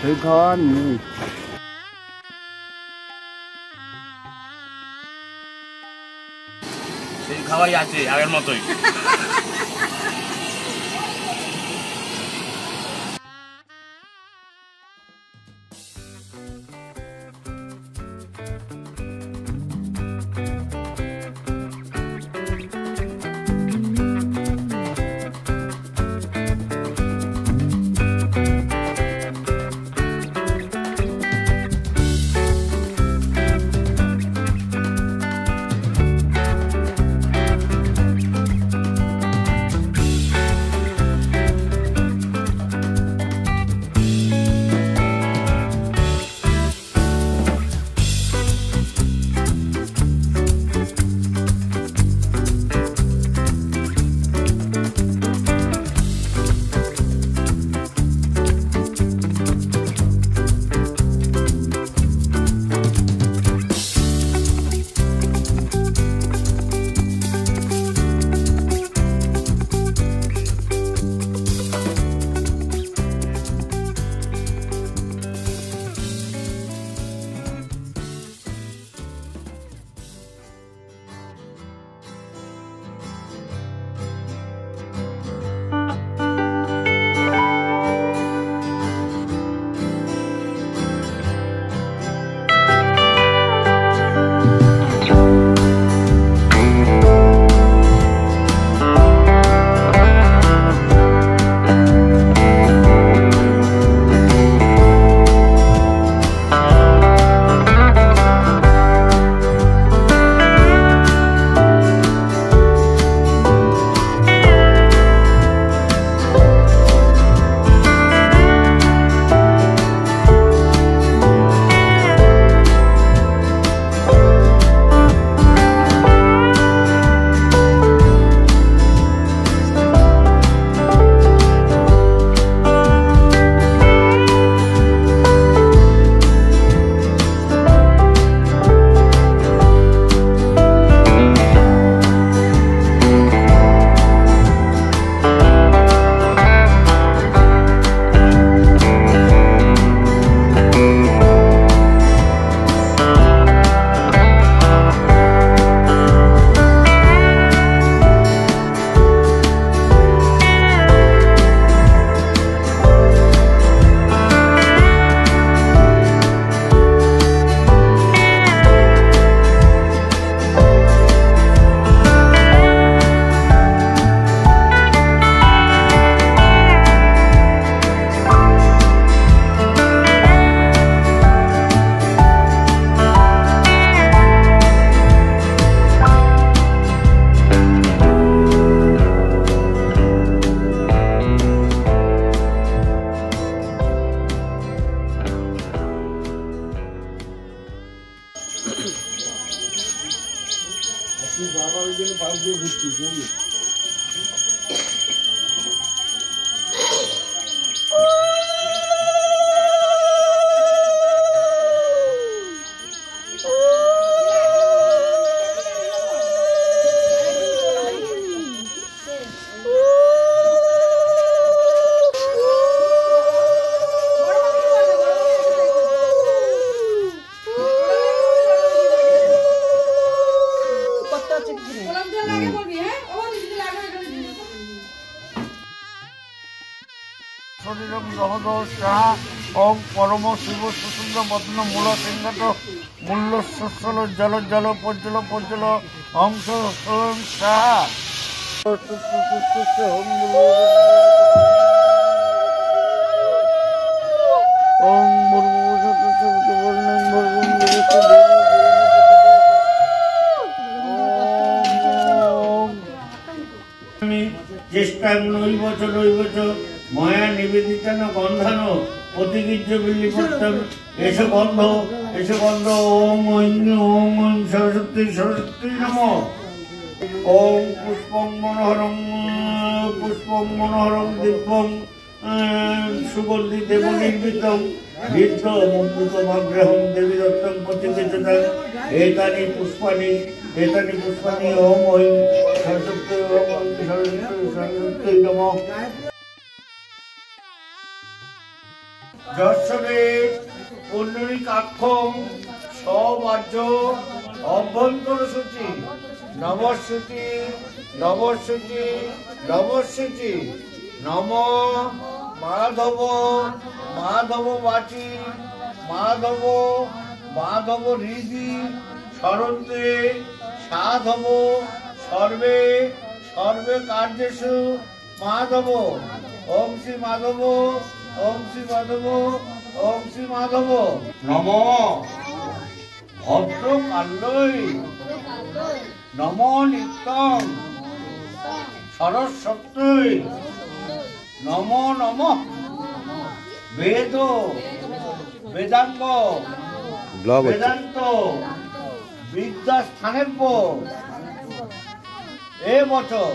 সেই খাওয়া আর নেই। সেই খাওয়াই আছে আগের মতোই। বাবা ওই জন্য পাশ দিয়ে ঘুরছিস নাকি? ওম পরম শিব সুসুন্দ বদন মূল সিংহত মূল্য সুস্থল জল জল পজ্জল পজ্জল অংশ সাহা চেষ্টা নৈব চ ময়া নিবেদিতান গন্ধান প্রতিগীর্য বিল্লিপত্তম এসো গন্ধ ওম ঐং ওম ঐং সরস্বতী সরস্বতী নমঃ। ওম পুষ্পং মনোহরং দিব্যং সুগন্ধি দেব নির্মিতং বিদ্ধ মন্ত্রমাগ্রহং দেবী দত্তং প্রতিগীর্যতাং এতানি পুষ্পানি ওম ঐং সরস্বতী নমঃ। দর্শনে পুণ্ডরীকাক্ষম সবার্য অভ্যন্তর সূচি নমস্তুতি নমস্তুতি নমস্তুতি নম মাধব মাধব বাচি মাধব মাধব হৃদি স্মরন্তে সাধব সর্বে সর্বে কার্যেষু মাধব ওম শ্রী মাধব ওম শ্রী মাধব ওম শ্রী মাধব নম ভদ্র কাণ্ডই নম নিত্যং সরস্বত্যই নম নম বেদ বেদাঙ্গ বেদান্ত বিদ্যাস্থানেভ্য এ বছর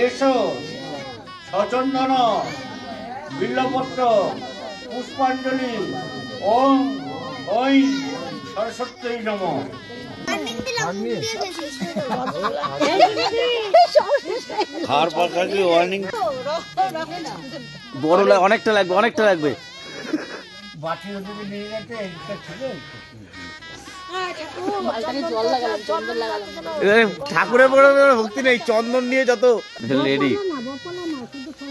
এসো সচন্দন বিল্লপত্র পুষ্পাঞ্জলি ওম ঐ সরস্বত্যই নমঃ। বড় অনেকটা লাগবে অনেকটা লাগবে। ঠাকুরের বড় ভক্তি নেই, চন্দন নিয়ে যত রেডি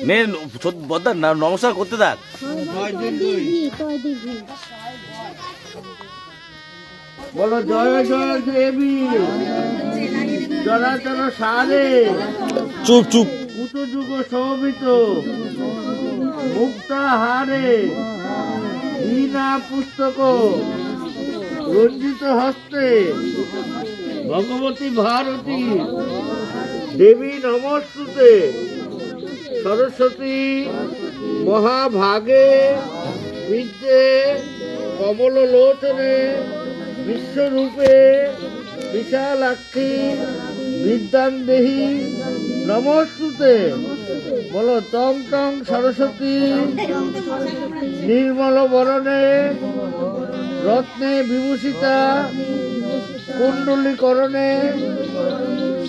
নে বদ্দার নমস্কার করতে থাক। বলো জয় জয় দেবী চরাচর সারে চুপ চুপ কুতযুগ শোভিত মুক্তা হারে হীনা পুস্তক রঞ্জিত হস্তে ভগবতী ভারতী দেবী নমস্তুতে সরস্বতী মহাভাগে বিদ্যে কমল লোচনে বিশ্বরূপে বিশালাক্ষী বিদ্যাং দেহি নমস্তুতে। বলো তং তং সরস্বতী নির্মল বরণে রত্নে বিভূষিতা কুণ্ডলীকরণে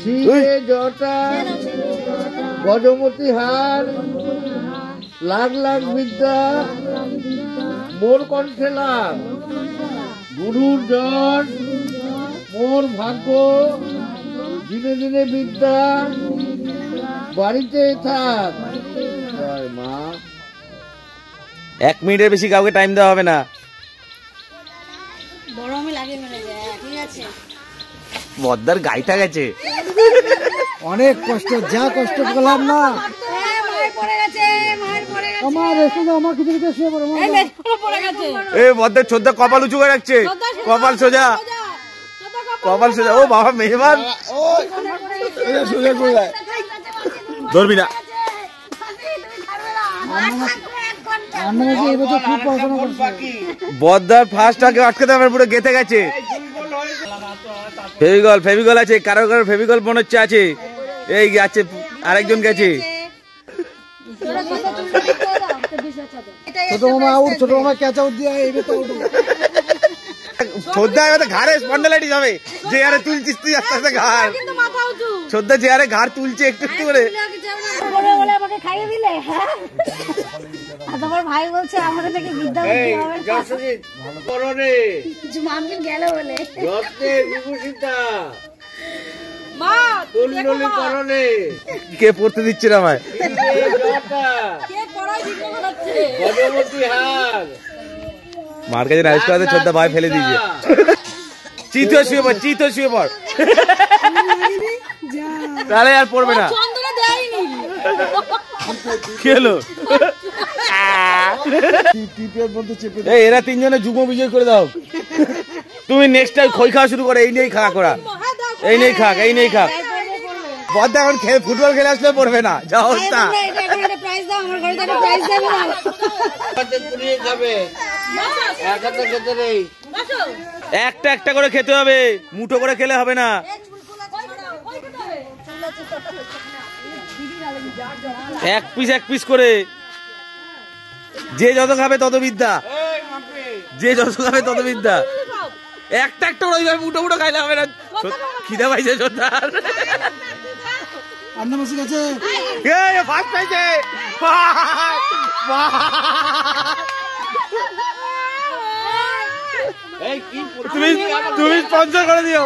শিরে জটা গজমতি হার লাখ লাখ বিদ্যা মোর কণ্ঠে লাভ গুরুর জন মোর ভাগ্য দিনে দিনে বিদ্যা বাড়িতে থাক। মা 1 মিনিটের বেশি কাউকে টাইম দেওয়া হবে না। বদ্দার গাইটা গেছে অনেক কষ্ট, যা কষ্ট করলাম না আমার আমার কিছু কিছু শুয়ে পড়ো। এ বদ্দার ছোদ্দা কপাল উঁচু করে রাখছে, কপাল সোজা কপাল সোজা। ও বাবা মেহমান ধরবি না। বদ্দার ফার্স্ট আগে আটকাতে আমার পুরো গেঁথে গেছে। ফেভিকল ফেভিকল আছে, কারো কারো ফেভিকল মনে হচ্ছে আছে। এই আছে আরেকজন গেছে। ছোট মামা আউট, ছোট মামা ক্যাচ আউট দিয়ে ছোদ্দা এবার ঘাড়ে স্পন্ডালাইটিস হবে। যে আরে তুলছিস তুই আস্তে আস্তে ঘাড়, ছোদ্দা যে আরে ঘাড় তুলছে একটু একটু করে। আমাকে খাইয়ে দিলে তোমার ভাই বলছে আমাদের থেকে বিদ্যা গেল বলে রত্নে বিভূষিতা মা কুণ্ডলীকরণে কে পড়তে দিচ্ছে না আমায়? কে পড়াই দিতে বলছে গজমতি হার মার কাছে রাইস করাতে ছোদ্দা ভাই ফেলে দিয়েছে। চিত শুয়ে পড়, চিত শুয়ে পড়, তাহলে আর পড়বে না। চন্দনা দেয়নি কি হলো? এই এরা তিনজনে যুগ্ম বিজয় করে দাও। তুমি নেক্সট টাইম খই খাওয়া শুরু করো। এই নিয়েই খাওয়া করা, এই নিয়েই খাক, এই নিয়েই খাক। বদ্দা এখন ফুটবল খেলে আসলে পড়বে না, যা অবস্থা। প্রাইজ দাও, আমার ঘরে একটা প্রাইজ দেবে না। পুড়িয়ে খাবে এক হাতে খেতে নেই, একটা একটা করে খেতে হবে, মুঠো করে খেলে হবে না। এক পিস করে। যে যত খাবে তত বিদ্যা, যে যত খাবে তত বিদ্যা। একটা একটা ওইভাবে মুঠো মুঠো খাইলে হবে না। খিদা পাইছে সর্দার, ফার্স্ট পাইছে। তুমি স্পন্সর করে দিও,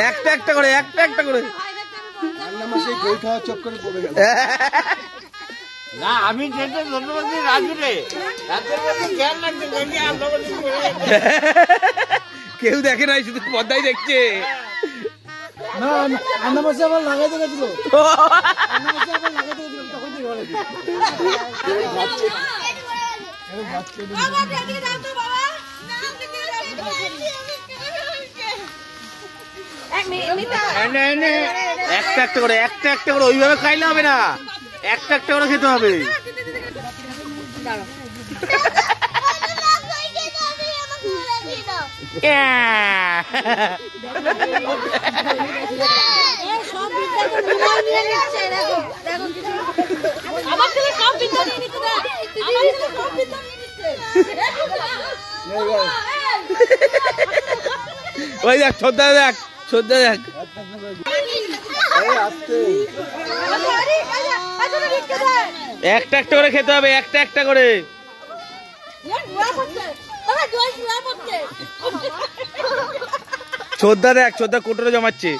একটা একটা করে, একটা একটা করে। সেই দই খাওয়ার চক্করে পড়ে গেল। না আমি যেটা ধন্যবাদ দিই রাজুরে, রাতের মধ্যে খেয়াল রাখতে কেউ দেখে নাই, শুধু পর্দায় দেখছে। না আন্না মাসে আবার লাগাইতে গেছিল, আন্না মাসে আবার লাগাইতে গেছিল, তখন থেকে ঘরে বাবা এদিকে দাও তো বাবা। একটা একটা করে, একটা একটা করে, ওইভাবে খাইলে হবে না, একটা একটা করে খেতে হবে। সব বিদ্যা তো মোবাইল নিয়ে নিচ্ছে, দেখো দেখো কিছু আমার ছেলে সব বিদ্যা নিয়ে নিচ্ছে, আমার ছেলে সব বিদ্যা নিয়ে নিচ্ছে। ওই দেখ শ্রদ্ধা, দেখ শ্রদ্ধা, দেখ একটা একটা করে খেতে হবে, একটা একটা করে। শ্রদ্ধা দেখ, শ্রদ্ধা কোটরে জমাচ্ছে।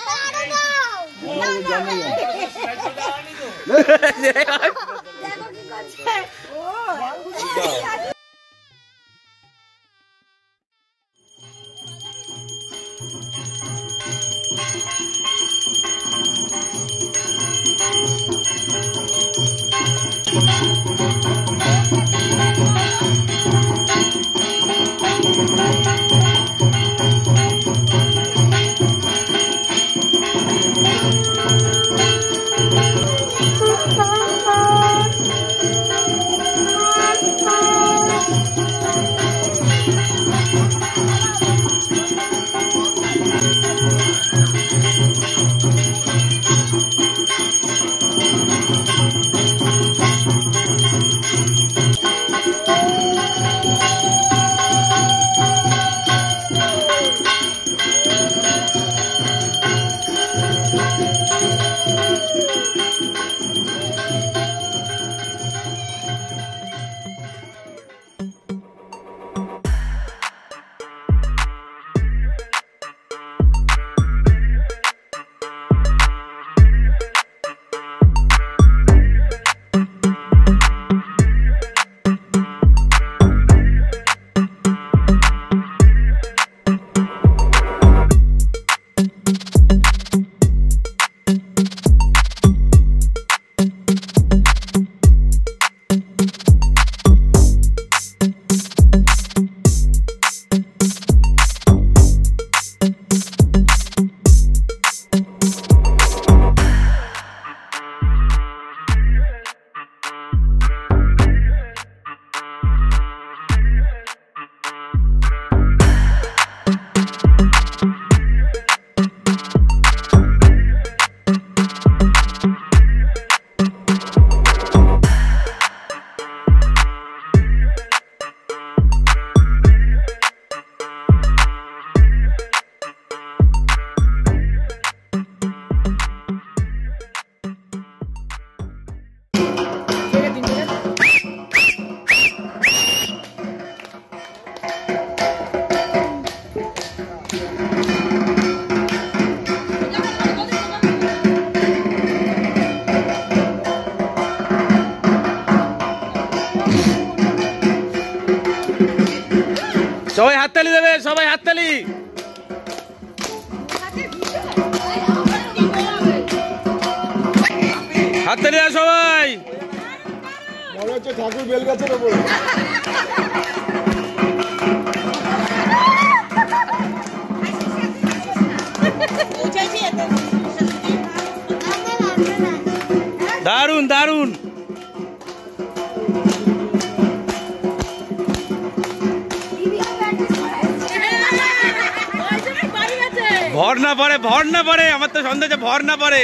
সবাই হাততালি দেবে, সবাই হাততালি। হাততালি দাও সবাই। মনে হচ্ছে ঠাকুর বেলগাছের ওপরে। দারুন দারুন। ভর না পড়ে, ভর না পড়ে, আমার তো সন্দেহ ভর না পড়ে।